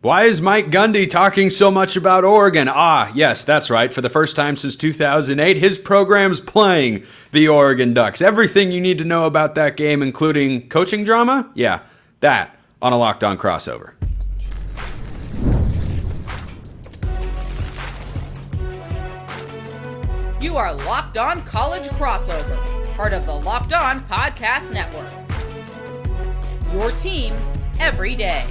Why is Mike Gundy talking so much about Oregon? Ah, yes, that's right. For the first time since 2008, his program's playing the Oregon Ducks. Everything you need to know about that game, including coaching drama? Yeah, that on a Locked On crossover. You are Locked On College Crossover, part of the Locked On Podcast Network. Your team every day.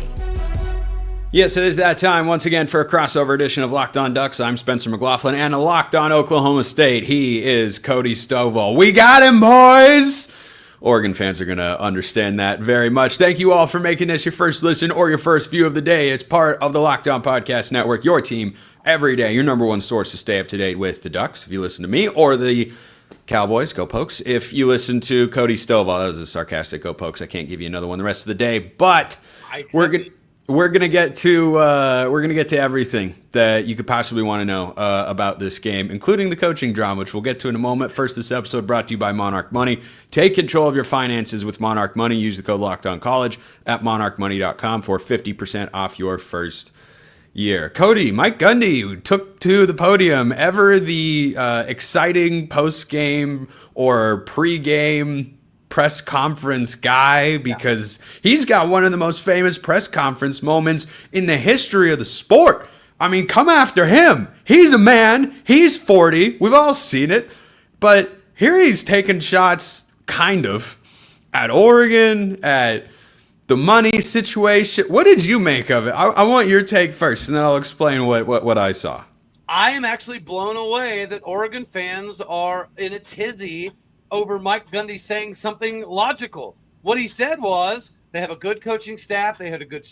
Yes, it is that time once again for a crossover edition of Locked On Ducks. I'm Spencer McLaughlin, and Locked On Oklahoma State. He is Cody Stovall. We got him, boys! Oregon fans are going to understand that very much. Thank you all for making this your first listen or your first view of the day. It's part of the Locked On Podcast Network, your team every day, your number one source to stay up to date with the Ducks. If you listen to me, or the Cowboys, go Pokes. If you listen to Cody Stovall, that was a sarcastic go Pokes. I can't give you another one the rest of the day, but we're gonna get to everything that you could possibly want to know about this game, including the coaching drama, which we'll get to in a moment. First, this episode brought to you by Monarch Money. Take control of your finances with Monarch Money. Use the code LOCKEDONCollege at monarchmoney.com for 50% off your first year. Cody, Mike Gundy took to the podium. Ever the exciting post-game or pre-game press conference guy, because he's got one of the most famous press conference moments in the history of the sport. I mean, come after him. He's a man. He's 40. We've all seen it. But here he's taking shots, kind of, at Oregon, at the money situation. What did you make of it? I want your take first, and then I'll explain what I saw. I am actually blown away that Oregon fans are in a tizzy over Mike Gundy saying something logical. What he said was they have a good coaching staff, they had a good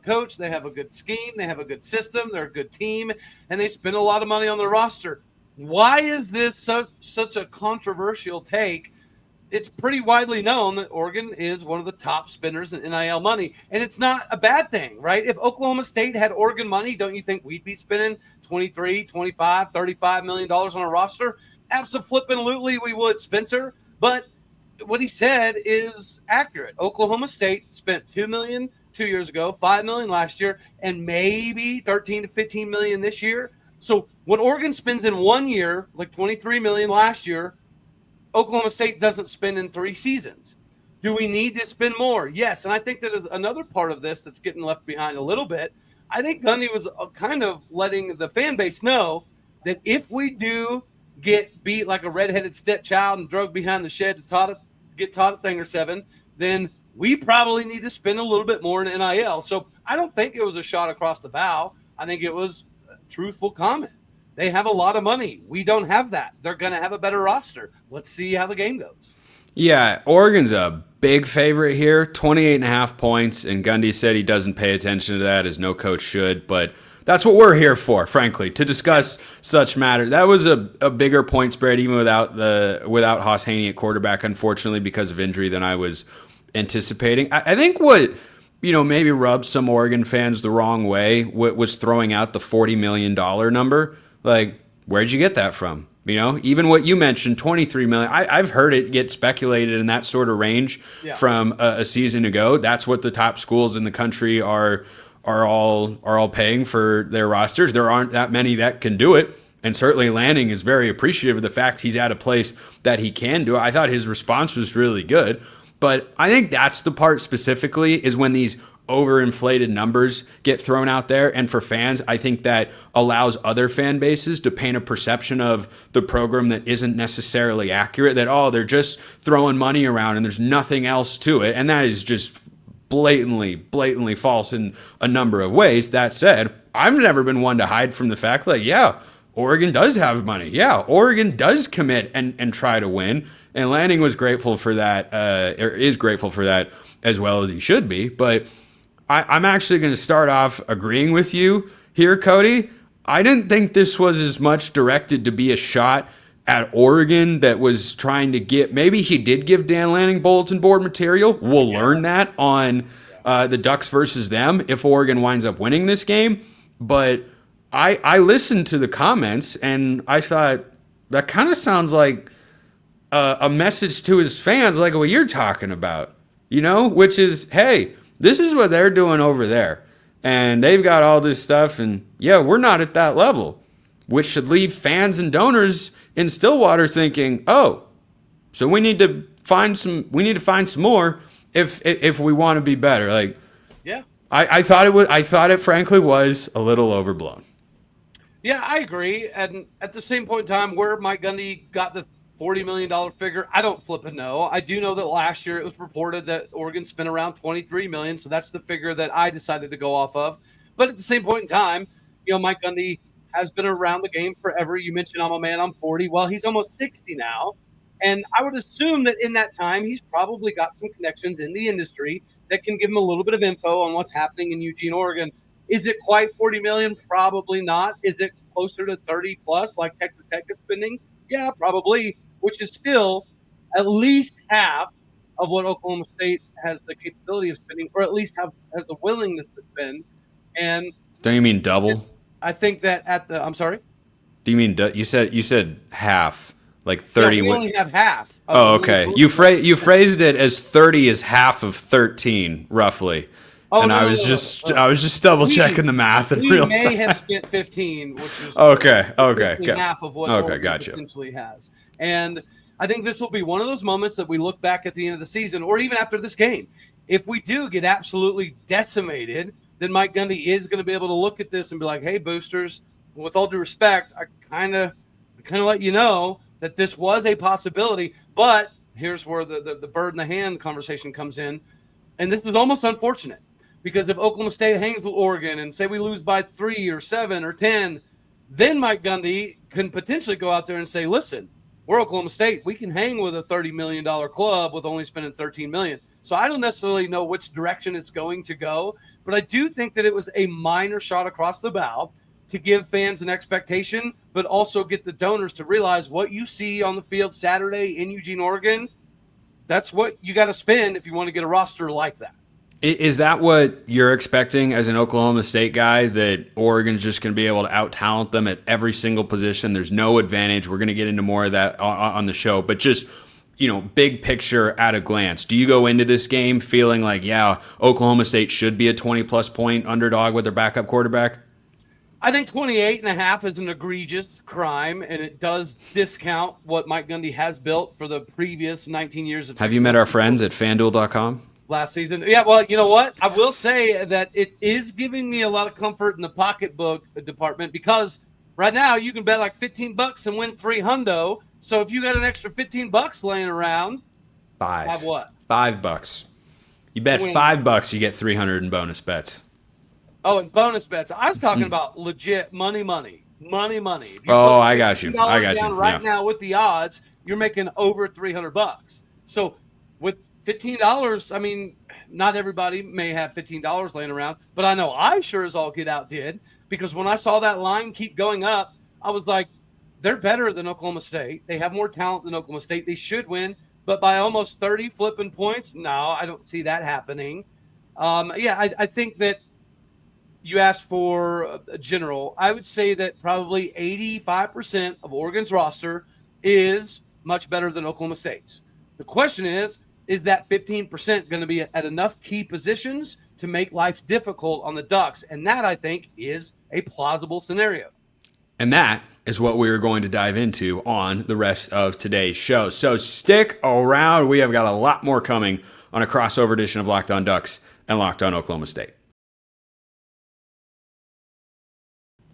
coach, they have a good scheme, they have a good system, they're a good team, and they spend a lot of money on their roster. Why is this such a controversial take? It's pretty widely known that Oregon is one of the top spenders in NIL money, and it's not a bad thing, right? If Oklahoma State had Oregon money, don't you think we'd be spending $23, $25, $35 million on a roster? Absolutely we would, Spencer. But what he said is accurate. Oklahoma State spent $2 million 2 years ago, $5 million last year, and maybe $13 to $15 million this year. So what Oregon spends in 1 year, like $23 million last year, Oklahoma State doesn't spend in 3 seasons. Do we need to spend more? Yes, and I think that another part of this that's getting left behind a little bit, I think Gundy was kind of letting the fan base know that if we do get beat like a redheaded stepchild and drugged behind the shed to get taught a thing or seven, then we probably need to spend a little bit more in NIL. So I don't think it was a shot across the bow. I think it was a truthful comment. They have a lot of money. We don't have that. They're going to have a better roster. Let's see how the game goes. Yeah, Oregon's a big favorite here, 28.5 points, and Gundy said he doesn't pay attention to that, as no coach should, but that's what we're here for, frankly, to discuss such matters. That was a bigger point spread, even without Haas Haney at quarterback, unfortunately, because of injury, than I was anticipating. I think what maybe rubbed some Oregon fans the wrong way was throwing out the $40 million number. Like, where'd you get that from? Even what you mentioned, $23 million. I've heard it get speculated in that sort of range from a season ago. That's what the top schools in the country are all paying for their rosters. There aren't that many that can do it, and certainly Lanning is very appreciative of the fact he's at a place that he can do it. I thought his response was really good, but I think that's the part specifically is when these overinflated numbers get thrown out there, and for fans, I think that allows other fan bases to paint a perception of the program that isn't necessarily accurate, that they're just throwing money around and there's nothing else to it, and that is just blatantly false in a number of ways. That said, I've never been one to hide from the fact Oregon does have money. Yeah, Oregon does commit and try to win, and Lanning was grateful for that, or is grateful for that as well as he should be. But I'm actually going to start off agreeing with you here, Cody. I didn't think this was as much directed to be a shot at Oregon that was trying to get, maybe he did give Dan Lanning bulletin board material. We'll learn that on the Ducks versus them if Oregon winds up winning this game. But I listened to the comments and I thought that kind of sounds like a message to his fans, like what you're talking about, which is, hey, this is what they're doing over there. and they've got all this stuff, and yeah, we're not at that level, which should leave fans and donors in Stillwater thinking, oh, so we need to find some more if we want to be better. Like, Yeah. I thought it frankly was a little overblown. Yeah, I agree. And at the same point in time, where Mike Gundy got the $40 million figure, I don't flipping know. I do know that last year it was reported that Oregon spent around $23 million, so that's the figure that I decided to go off of. But at the same point in time, Mike Gundy has been around the game forever. You mentioned I'm a man, I'm 40. Well, he's almost 60 now. And I would assume that in that time, he's probably got some connections in the industry that can give him a little bit of info on what's happening in Eugene, Oregon. Is it quite 40 million? Probably not. Is it closer to 30 plus like Texas Tech is spending? Yeah, probably, which is still at least half of what Oklahoma State has the capability of spending, or at least has the willingness to spend. And Don't you mean double? I think that I'm sorry? Do you mean you said half? Like 30. Yeah, we only have half. Oh, okay. You phrased it as 30 is half of 13, roughly. Oh, and no, I was just double checking the math in real time. We may have spent 15, which is okay. half of what Oregon potentially has. And I think this will be one of those moments that we look back at the end of the season, or even after this game. If we do get absolutely decimated, then Mike Gundy is going to be able to look at this and be like, "Hey, boosters, with all due respect, I kind of let you know that this was a possibility." But here's where the bird in the hand conversation comes in. And this is almost unfortunate, because if Oklahoma State hangs with Oregon and say we lose by 3 or 7 or 10, then Mike Gundy can potentially go out there and say, listen, we're Oklahoma State. We can hang with a $30 million club with only spending $13 million. So I don't necessarily know which direction it's going to go, but I do think that it was a minor shot across the bow to give fans an expectation, but also get the donors to realize what you see on the field Saturday in Eugene, Oregon, that's what you got to spend if you want to get a roster like that. Is that what you're expecting as an Oklahoma State guy, that Oregon's just going to be able to out-talent them at every single position? There's no advantage. We're going to get into more of that on the show, but just, big picture at a glance. Do you go into this game feeling like, yeah, Oklahoma State should be a 20-plus point underdog with their backup quarterback? I think 28.5 is an egregious crime, and it does discount what Mike Gundy has built for the previous 19 years of success. Have you met our friends at FanDuel.com? Last season? Yeah, well, you know what? I will say that it is giving me a lot of comfort in the pocketbook department, because right now you can bet like $15 and win $300. So if you got an extra $15 laying around, have what? $5. You bet $5, you get 300 in bonus bets. Oh, and bonus bets. I was talking about legit money. If you I got you. Right now with the odds, you're making over $300. So with $15, I mean, not everybody may have $15 laying around, but I know I sure as all get out did, because when I saw that line keep going up, I was like, they're better than Oklahoma State. They have more talent than Oklahoma State. They should win, but by almost 30 flipping points, no, I don't see that happening. I think that you asked for a general. I would say that probably 85% of Oregon's roster is much better than Oklahoma State's. The question is that 15% going to be at enough key positions to make life difficult on the Ducks? And that, I think, is a plausible scenario. And that is what we are going to dive into on the rest of today's show. So stick around. We have got a lot more coming on a crossover edition of Locked On Ducks and Locked On Oklahoma State.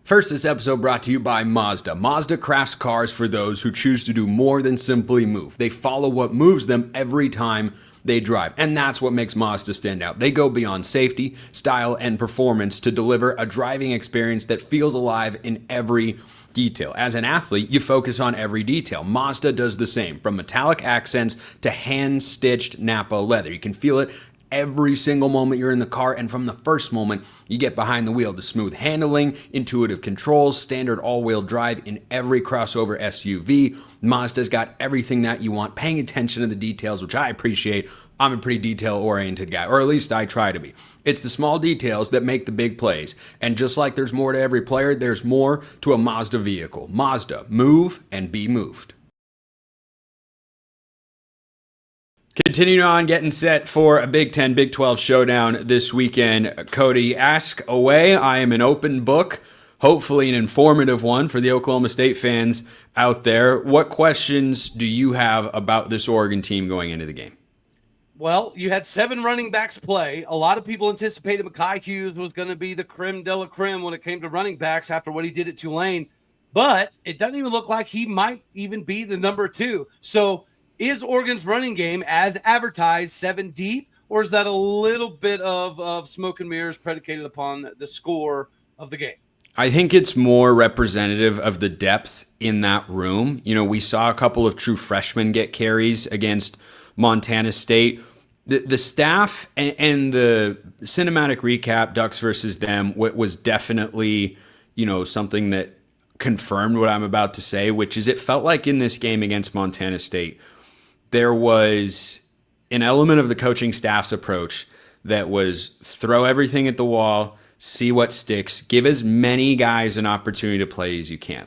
First, this episode brought to you by Mazda. Mazda crafts cars for those who choose to do more than simply move. They follow what moves them every time they drive, and that's what makes Mazda stand out. They go beyond safety, style, and performance to deliver a driving experience that feels alive in every detail. As an athlete, you focus on every detail. Mazda does the same, from metallic accents to hand-stitched Napa leather. You can feel it every single moment you're in the car, and from the first moment you get behind the wheel. The smooth handling, intuitive controls, standard all-wheel drive in every crossover SUV. Mazda's got everything that you want, paying attention to the details, which I appreciate. I'm a pretty detail-oriented guy, or at least I try to be. It's the small details that make the big plays, and just like there's more to every player, there's more to a Mazda vehicle. Mazda, move and be moved. Continuing on, getting set for a Big Ten, Big 12 showdown this weekend. Cody, ask away. I am an open book, hopefully an informative one for the Oklahoma State fans out there. What questions do you have about this Oregon team going into the game? Well, you had 7 running backs play. A lot of people anticipated Mekhi Hughes was going to be the creme de la creme when it came to running backs after what he did at Tulane. But it doesn't even look like he might even be the number 2. So is Oregon's running game as advertised 7 deep, or is that a little bit of smoke and mirrors predicated upon the score of the game? I think it's more representative of the depth in that room. You know, we saw a couple of true freshmen get carries against Montana State. The staff and the cinematic recap, Ducks versus them, was definitely, something that confirmed what I'm about to say, which is it felt like in this game against Montana State, there was an element of the coaching staff's approach that was throw everything at the wall, see what sticks, give as many guys an opportunity to play as you can.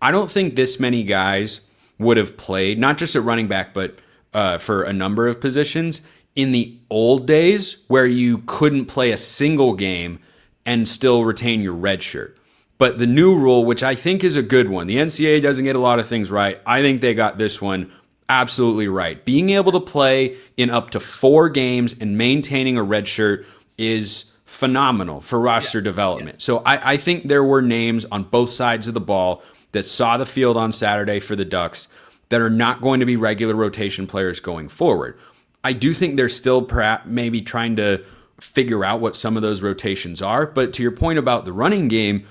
I don't think this many guys would have played, not just at running back, but for a number of positions in the old days where you couldn't play a single game and still retain your red shirt. But the new rule, which I think is a good one, the NCAA doesn't get a lot of things right. I think they got this one absolutely right. Being able to play in up to 4 games and maintaining a red shirt is phenomenal for roster development. So I think there were names on both sides of the ball that saw the field on Saturday for the Ducks that are not going to be regular rotation players going forward. I do think they're still perhaps maybe trying to figure out what some of those rotations are. But to your point about the running game,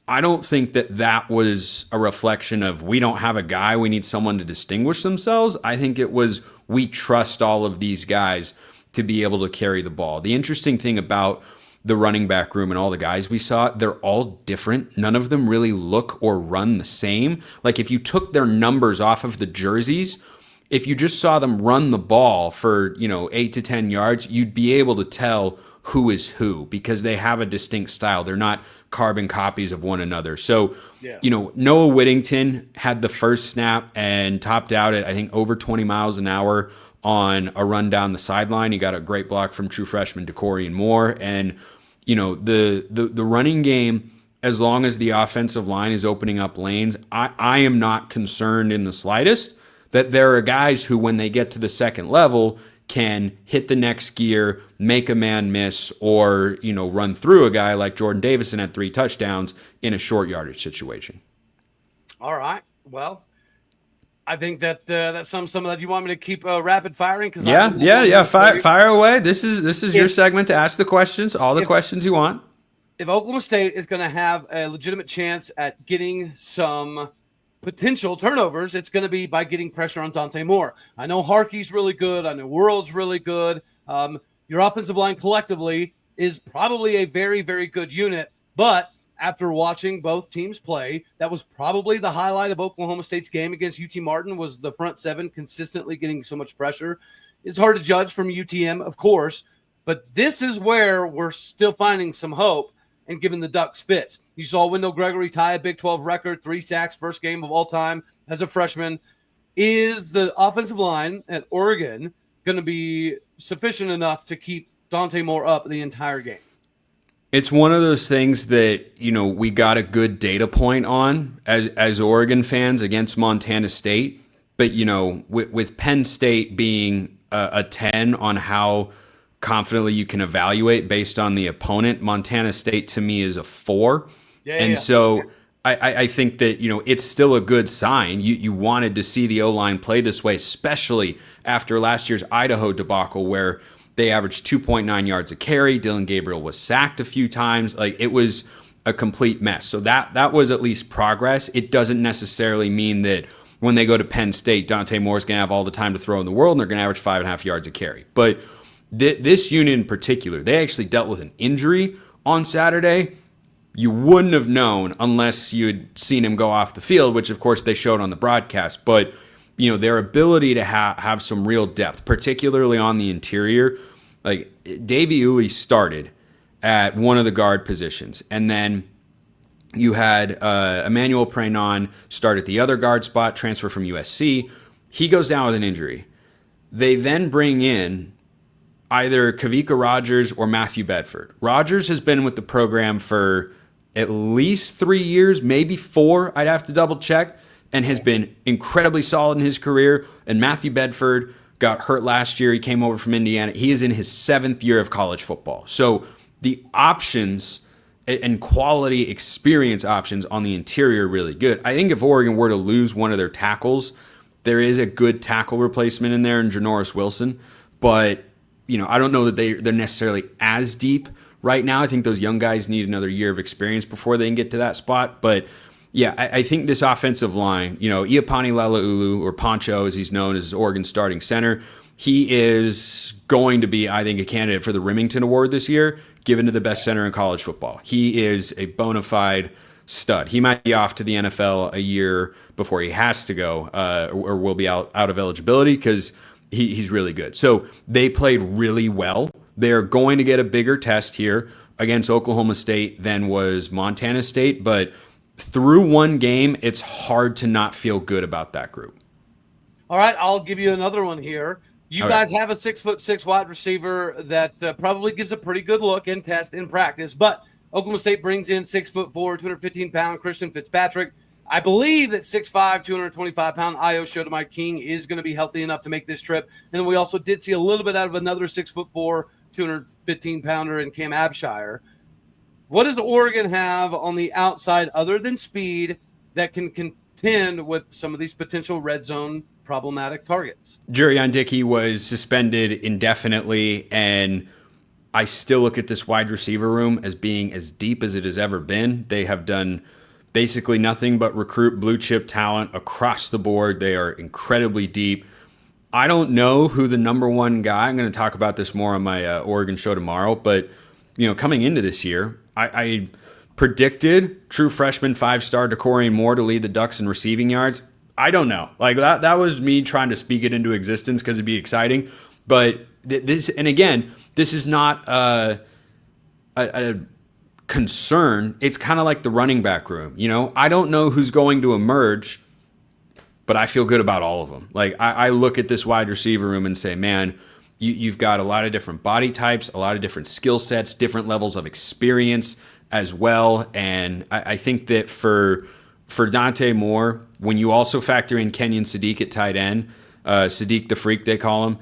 I don't think that was a reflection of we don't have a guy, we need someone to distinguish themselves. I think it was we trust all of these guys to be able to carry the ball. The interesting thing about the running back room and all the guys we saw, they're all different. None of them really look or run the same. Like if you took their numbers off of the jerseys, if you just saw them run the ball for, 8 to 10 yards, you'd be able to tell who is who because they have a distinct style. They're not carbon copies of one another. So, Noah Whittington had the first snap and topped out at, I think, over 20 miles an hour on a run down the sideline. He got a great block from true freshman DeCorian Moore. And, the running game, as long as the offensive line is opening up lanes, I am not concerned in the slightest that there are guys who, when they get to the second level, can hit the next gear, make a man miss, or, run through a guy like Jordan Davison at 3 touchdowns in a short yardage situation. All right. Well, I think that sums some of that. Do you want me to keep rapid firing? Fire away. This is your segment to ask the questions, all the questions you want. If Oklahoma State is going to have a legitimate chance at getting some potential turnovers, it's going to be by getting pressure on Dante Moore. I know Harkey's really good. I know World's really good. Your offensive line collectively is probably a very, very good unit. But after watching both teams play, that was probably the highlight of Oklahoma State's game against UT Martin was the front 7 consistently getting so much pressure. It's hard to judge from UTM, of course, but this is where we're still finding some hope and giving the Ducks fits. You saw Wendell Gregory tie a Big 12 record, 3 sacks, first game of all time as a freshman. Is the offensive line at Oregon going to be sufficient enough to keep Dante Moore up the entire game? It's one of those things that, we got a good data point on as Oregon fans against Montana State. But, with Penn State being a 10 on how confidently you can evaluate based on the opponent, Montana State to me is a 4. So I think that, it's still a good sign. You wanted to see the O-line play this way, especially after last year's Idaho debacle where they averaged 2.9 yards a carry. Dylan Gabriel was sacked a few times. It was a complete mess. So that was at least progress. It doesn't necessarily mean that when they go to Penn State, Dante Moore is going to have all the time to throw in the world and they're going to average 5.5 yards a carry. But this unit in particular, they actually dealt with an injury on Saturday. You wouldn't have known unless you'd seen him go off the field, which of course they showed on the broadcast. But, their ability to have some real depth, particularly on the interior. Like Davey Uli started at one of the guard positions, and then you had Emmanuel Prenon start at the other guard spot, transfer from USC. He goes down with an injury. They then bring in either Kavika Rogers or Matthew Bedford. Rogers has been with the program for at least 3 years, maybe 4. I'd have to double check, and has been incredibly solid in his career. And Matthew Bedford got hurt last year. He came over from Indiana. He is in his 7th year of college football. So the options and quality experience options on the interior are really good. I think if Oregon were to lose one of their tackles, there is a good tackle replacement in there in Janoris Wilson. But, I don't know that they're necessarily as deep right now. I think those young guys need another year of experience before they can get to that spot. But yeah, I think this offensive line, Iapani Leleulu, or Poncho as he's known, as Oregon's starting center, he is going to be, I think, a candidate for the Remington Award this year, given to the best center in college football. He is a bona fide stud. He might be off to the NFL a year before he has to go, or will be out of eligibility, because he's really good. So they played really well. They're going to get a bigger test here against Oklahoma State than was Montana State, but through one game, it's hard to not feel good about that group. All right, I'll give you another one here. You guys have a 6'6" wide receiver that probably gives a pretty good look and test in practice, but Oklahoma State brings in 6'4", 215-pound Christian Fitzpatrick. I believe that 6'5", 225-pound Io Shotomai King is going to be healthy enough to make this trip. And then we also did see a little bit out of another 6'4", 215-pounder in Cam Abshire. What does Oregon have on the outside other than speed that can contend with some of these potential red zone problematic targets? Jurion Dickey was suspended indefinitely, and I still look at this wide receiver room as being as deep as it has ever been. They have done basically nothing but recruit blue chip talent across the board. They are incredibly deep. I don't know who the number one guy, I'm going to talk about this more on my Oregon show tomorrow, but coming into this year, I predicted true freshman 5-star DeCorian Moore to lead the Ducks in receiving yards. I don't know. Like that was me trying to speak it into existence because it'd be exciting. But this is not a concern. It's kind of like the running back room. I don't know who's going to emerge, but I feel good about all of them. Like I look at this wide receiver room and say, man, you've got a lot of different body types, a lot of different skill sets, different levels of experience as well. And I think that for Dante Moore, when you also factor in Kenyon Sadiq at tight end, Sadiq the Freak they call him,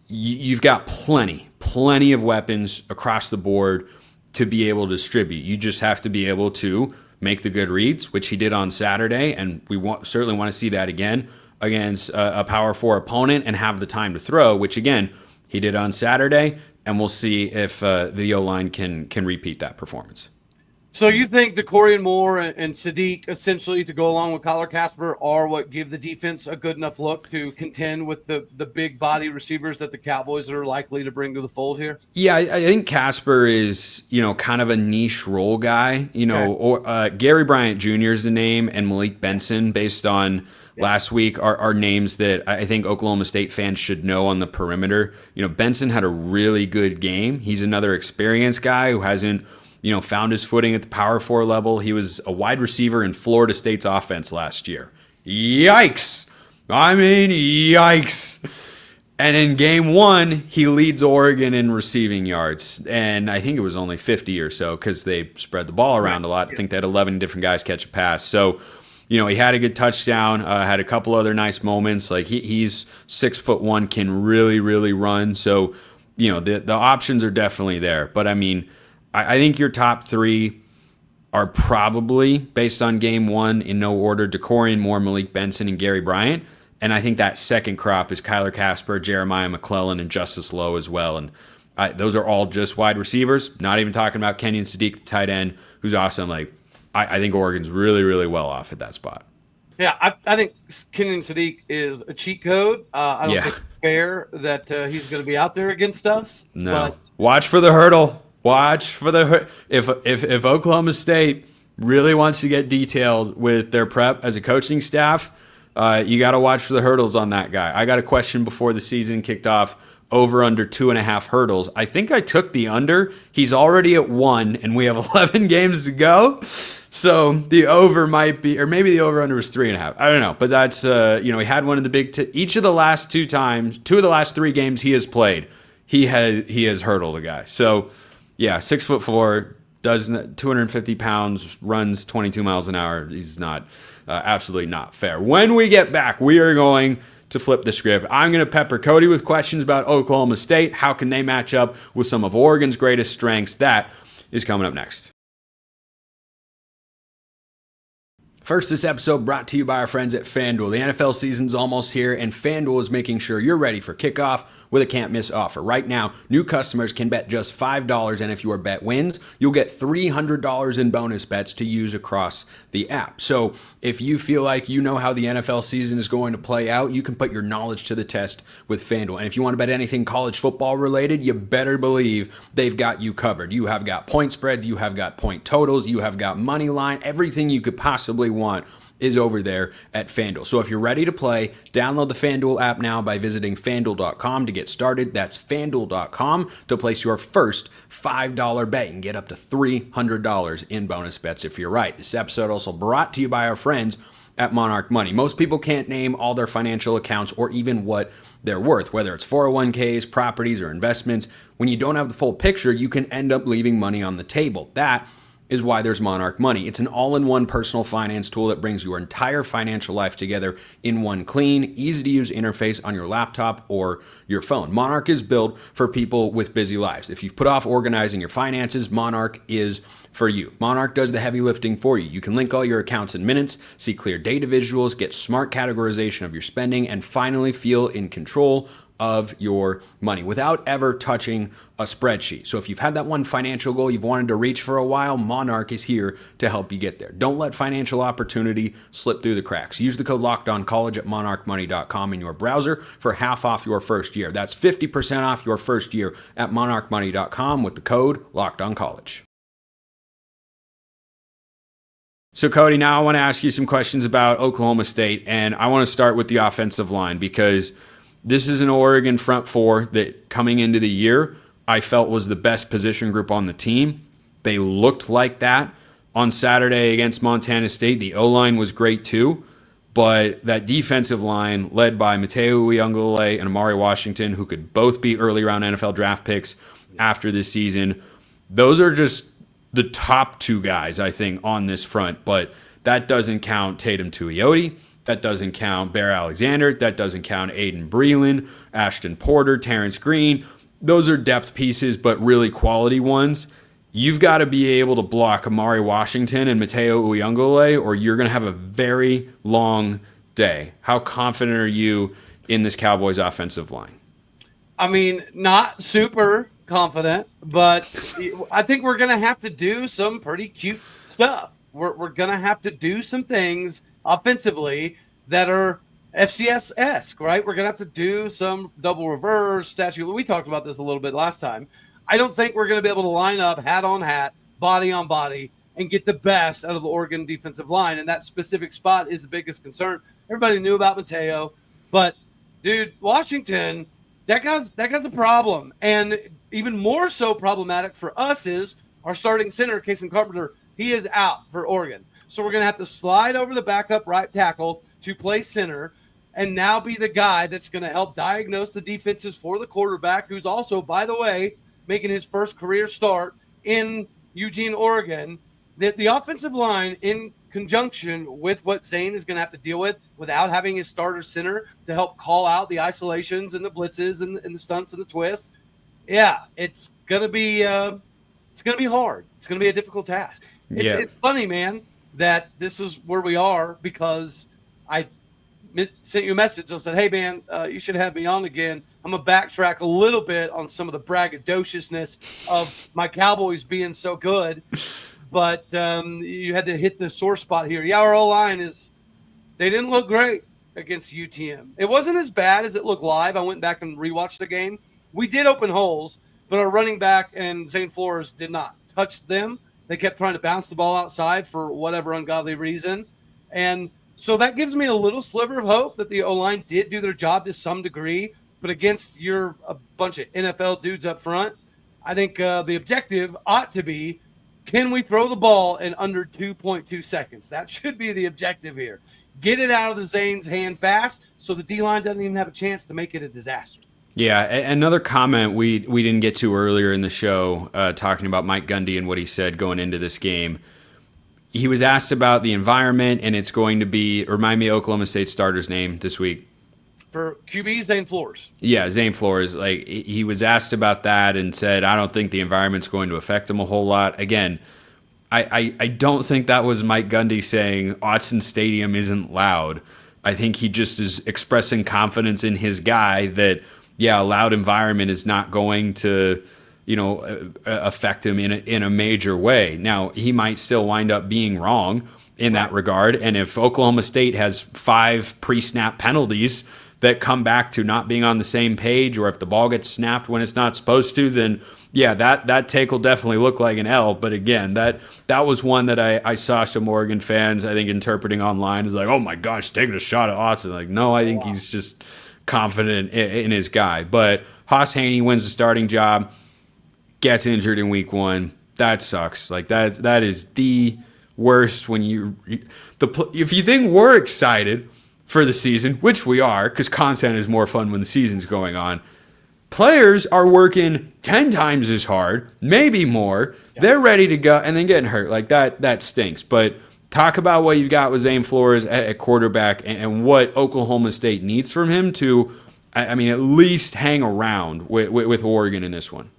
you've got plenty of weapons across the board to be able to distribute. You just have to be able to make the good reads, which he did on Saturday, and we certainly want to see that again against a Power 4 opponent and have the time to throw, which again, he did on Saturday, and we'll see if the O-line can repeat that performance. So you think DeCorian Moore and Sadiq, essentially to go along with Kyler Casper, are what give the defense a good enough look to contend with the big body receivers that the Cowboys are likely to bring to the fold here? Yeah, I think Casper is, kind of a niche role guy. Or Gary Bryant Jr. is the name, and Malik Benson, based on last week, are names that I think Oklahoma State fans should know on the perimeter. Benson had a really good game. He's another experienced guy who hasn't found his footing at the Power 4 level. He was a wide receiver in Florida State's offense last year. Yikes. Yikes. And in game 1, he leads Oregon in receiving yards. And I think it was only 50 or so because they spread the ball around a lot. I think they had 11 different guys catch a pass. So, he had a good touchdown, had a couple other nice moments. Like he's 6'1", can really, really run. So, the options are definitely there. But I think your top 3 are probably, based on game 1 in no order, DeCorian Moore, Malik Benson, and Gary Bryant. And I think that second crop is Kyler Casper, Jeremiah McClellan, and Justice Lowe as well. And those are all just wide receivers. Not even talking about Kenyon Sadiq, the tight end, who's awesome. I think Oregon's really, really well off at that spot. Yeah, I think Kenyon Sadiq is a cheat code. I don't think it's fair that he's going to be out there against us. No. Watch for the hurdle. If Oklahoma State really wants to get detailed with their prep as a coaching staff, you got to watch for the hurdles on that guy. I got a question before the season kicked off, over under 2.5 hurdles. I think I took the under. He's already at 1, and we have 11 games to go. So the over might be, or maybe the over under was 3.5. I don't know, but that's he had one of the big. Each of the last two of the last 3 games he has played, he has hurdled a guy. So yeah, 6'4", does 250 pounds, runs 22 miles an hour. He's not absolutely not fair. When we get back, we are going to flip the script. I'm going to pepper Cody with questions about Oklahoma State. How can they match up with some of Oregon's greatest strengths? That is coming up next. First, this episode brought to you by our friends at FanDuel. The NFL season's almost here, and FanDuel is making sure you're ready for kickoff with a can't-miss offer. Right now, new customers can bet just $5, and if your bet wins, you'll get $300 in bonus bets to use across the app. So if you feel like you know how the NFL season is going to play out, you can put your knowledge to the test with FanDuel. And if you want to bet anything college football related, you better believe they've got you covered. You have got point spreads, you have got point totals, you have got money line, everything you could possibly want is over there at FanDuel. So if you're ready to play, download the FanDuel app now by visiting FanDuel.com to get started. That's FanDuel.com to place your first $5 bet and get up to $300 in bonus bets if you're right. This episode also brought to you by our friends at Monarch Money. Most people can't name all their financial accounts or even what they're worth, whether it's 401ks, properties, or investments. When you don't have the full picture, you can end up leaving money on the table. That is why there's Monarch Money. It's an all-in-one personal finance tool that brings your entire financial life together in one clean, easy-to-use interface on your laptop or your phone. Monarch is built for people with busy lives. If you've put off organizing your finances, Monarch is for you. Monarch does the heavy lifting for you. You can link all your accounts in minutes, see clear data visuals, get smart categorization of your spending, and finally feel in control of your money without ever touching a spreadsheet. So if you've had that one financial goal you've wanted to reach for a while, Monarch is here to help you get there. Don't let financial opportunity slip through the cracks. Use the code LOCKEDONCollege at monarchmoney.com in your browser for half off your first year. That's 50% off your first year at monarchmoney.com with the code LOCKEDONCollege. So Cody, now I want to ask you some questions about Oklahoma State, and I want to start with the offensive line because this is an Oregon front four that coming into the year, I felt was the best position group on the team. They looked like that on Saturday against Montana State. The O-line was great too, but that defensive line led by Mateo Uiagalelei and Amari Washington, who could both be early round NFL draft picks after this season, those are just the top 2 guys, I think, on this front. But that doesn't count Tatum Tuioti. That doesn't count Bear Alexander. That doesn't count Aiden Breland, Ashton Porter, Terrence Green. Those are depth pieces, but really quality ones. You've got to be able to block Amari Washington and Mateo Uiagalelei, or you're going to have a very long day. How confident are you in this Cowboys offensive line? I mean, not super confident, but I think we're going to have to do some pretty cute stuff. We're going to have to do some things offensively that are FCS-esque, right? We're going to have to do some double reverse, statue. We talked about this a little bit last time. I don't think we're going to be able to line up hat on hat, body on body, and get the best out of the Oregon defensive line. And that specific spot is the biggest concern. Everybody knew about Mateo, but dude, Washington, that guy's a problem. And even more so problematic for us is our starting center, Kason Carpenter. He is out for Oregon. So we're going to have to slide over the backup right tackle to play center and now be the guy that's going to help diagnose the defenses for the quarterback, who's also, by the way, making his first career start in Eugene, Oregon. The offensive line, in conjunction with what Zane is going to have to deal with without having his starter center to help call out the isolations and the blitzes and the stunts and the twists, yeah, it's going to be hard. It's going to be a difficult task. It's funny, man, that this is where we are because I sent you a message and said, hey, man, you should have me on again. I'm going to backtrack a little bit on some of the braggadociousness of my Cowboys being so good, but you had to hit the sore spot here. Yeah, our O-line they didn't look great against UTM. It wasn't as bad as it looked live. I went back and rewatched the game. We did open holes, but our running back and Zane Flores did not touch them. They kept trying to bounce the ball outside for whatever ungodly reason. And so that gives me a little sliver of hope that the O-line did do their job to some degree. But against a bunch of NFL dudes up front, I think the objective ought to be, Can we throw the ball in under 2.2 seconds? That should be the objective here. Get it out of the Zane's hand fast so the D-line doesn't even have a chance to make it a disaster. Yeah, another comment we didn't get to earlier in the show, talking about Mike Gundy and what he said going into this game. He was asked about the environment, and it's going to be, remind me Oklahoma State starter's name this week. For QB, Zane Flores. Yeah, Zane Flores. Like, he was asked about that and said, I don't think the environment's going to affect him a whole lot. Again, I don't think that was Mike Gundy saying Autzen Stadium isn't loud. I think he just is expressing confidence in his guy that, yeah, a loud environment is not going to, affect him in a major way. Now, he might still wind up being wrong in that regard. And if Oklahoma State has 5 pre-snap penalties that come back to not being on the same page, or if the ball gets snapped when it's not supposed to, then yeah, that take will definitely look like an L. But again, that was one that I saw some Oregon fans, I think, interpreting online as like, oh my gosh, taking a shot at Autzen. Like, no, I think he's just confident in his guy. But Haas Haney wins the starting job, gets injured in week 1. That sucks. Like, that is the worst when if you think we're excited for the season, which we are, because content is more fun when the season's going on, players are working 10 times as hard, maybe more. Yeah. They're ready to go, and then getting hurt. Like, that stinks. But talk about what you've got with Zane Flores at quarterback and what Oklahoma State needs from him to, at least hang around with Oregon in this one.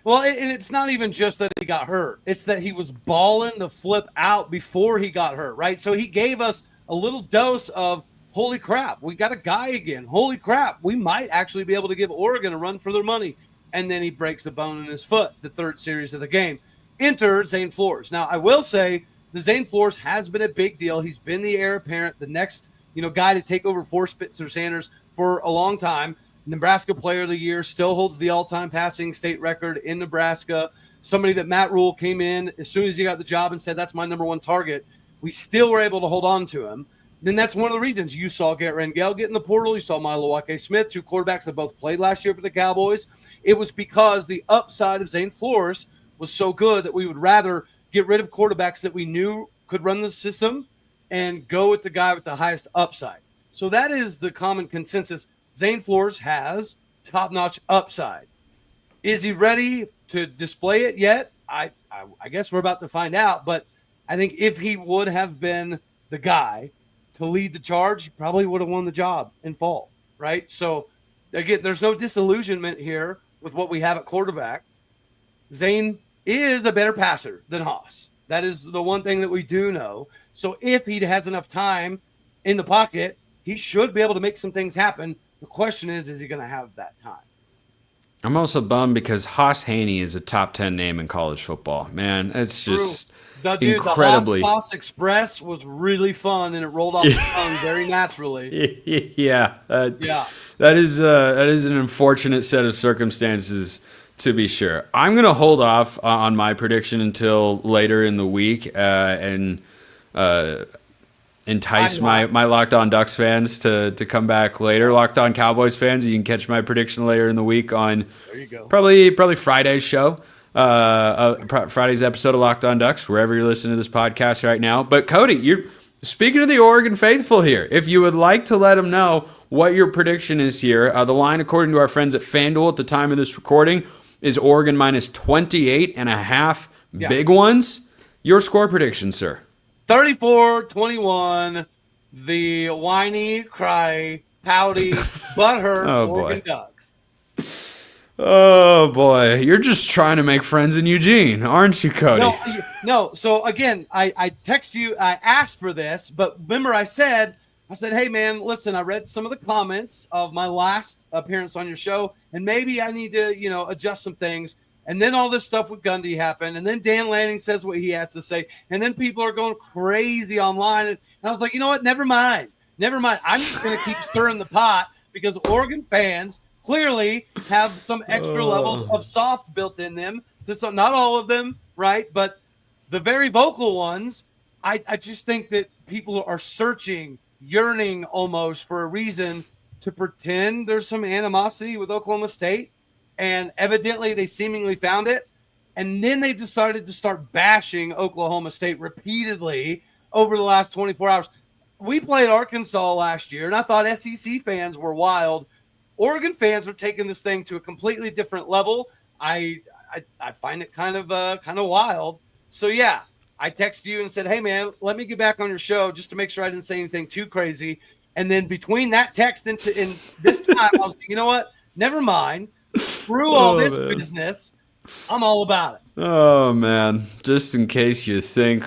Well, and it's not even just that he got hurt. It's that he was balling the flip out before he got hurt, right? So he gave us a little dose of, holy crap, we got a guy again. Holy crap, we might actually be able to give Oregon a run for their money. And then he breaks a bone in his foot, the 3rd series of the game. Enter Zane Flores. Now, I will say the Zane Flores has been a big deal. He's been the heir apparent, the next guy to take over for Spitzer Sanders for a long time. Nebraska Player of the Year, still holds the all-time passing state record in Nebraska. Somebody that Matt Rule came in as soon as he got the job and said, that's my number 1 target. We still were able to hold on to him. Then that's one of the reasons you saw Garrett Rangel get in the portal. You saw Milo Wake-Smith, 2 quarterbacks that both played last year for the Cowboys. It was because the upside of Zane Flores was so good that we would rather get rid of quarterbacks that we knew could run the system and go with the guy with the highest upside. So that is the common consensus. Zane Flores has top-notch upside. Is he ready to display it yet? I guess we're about to find out. But I think if he would have been the guy to lead the charge, he probably would have won the job in fall, right? So, again, there's no disillusionment here with what we have at quarterback. Zane is a better passer than Haas. That is the one thing that we do know. So if he has enough time in the pocket, he should be able to make some things happen. The question is he going to have that time? I'm also bummed because Haas Haney is a top 10 name in college football. Man, it's just incredibly. The Haas Express was really fun, and it rolled off the tongue very naturally. Yeah. That is an unfortunate set of circumstances, to be sure. I'm going to hold off on my prediction until later in the week and entice my Locked On Ducks fans to come back later. Locked On Cowboys fans, you can catch my prediction later in the week on probably Friday's show, Friday's episode of Locked On Ducks, wherever you're listening to this podcast right now. But Cody, you're speaking of the Oregon faithful here. If you would like to let them know what your prediction is here, the line, according to our friends at FanDuel at the time of this recording, is Oregon minus 28.5 big ones. Your score prediction, sir? 34-21, the whiny, cry, pouty, butthurt Oregon Ducks. Oh, boy. You're just trying to make friends in Eugene, aren't you, Cody? No. So, again, I text you. I asked for this, but remember I said, hey, man, listen, I read some of the comments of my last appearance on your show, and maybe I need to, adjust some things. And then all this stuff with Gundy happened. And then Dan Lanning says what he has to say. And then people are going crazy online. And I was like, you know what? Never mind. I'm just going to keep stirring the pot because Oregon fans clearly have some extra levels of soft built in them. So not all of them, right? But the very vocal ones, I just think that people are searching, yearning almost for a reason to pretend there's some animosity with Oklahoma State. And evidently they seemingly found it. And then they decided to start bashing Oklahoma State repeatedly over the last 24 hours. We played Arkansas last year, and I thought SEC fans were wild. Oregon fans are taking this thing to a completely different level. I find it kind of wild. So, yeah, I texted you and said, hey, man, let me get back on your show just to make sure I didn't say anything too crazy. And then between that text and this time, I was like, you know what? Never mind. Screw all this business. I'm all about it. Oh, man. Just in case you think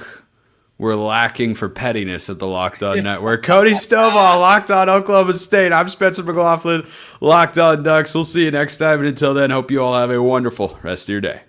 we're lacking for pettiness at the Locked On Network. Cody Stovall, Locked On Oklahoma State. I'm Spencer McLaughlin, Locked On Ducks. We'll see you next time. And until then, hope you all have a wonderful rest of your day.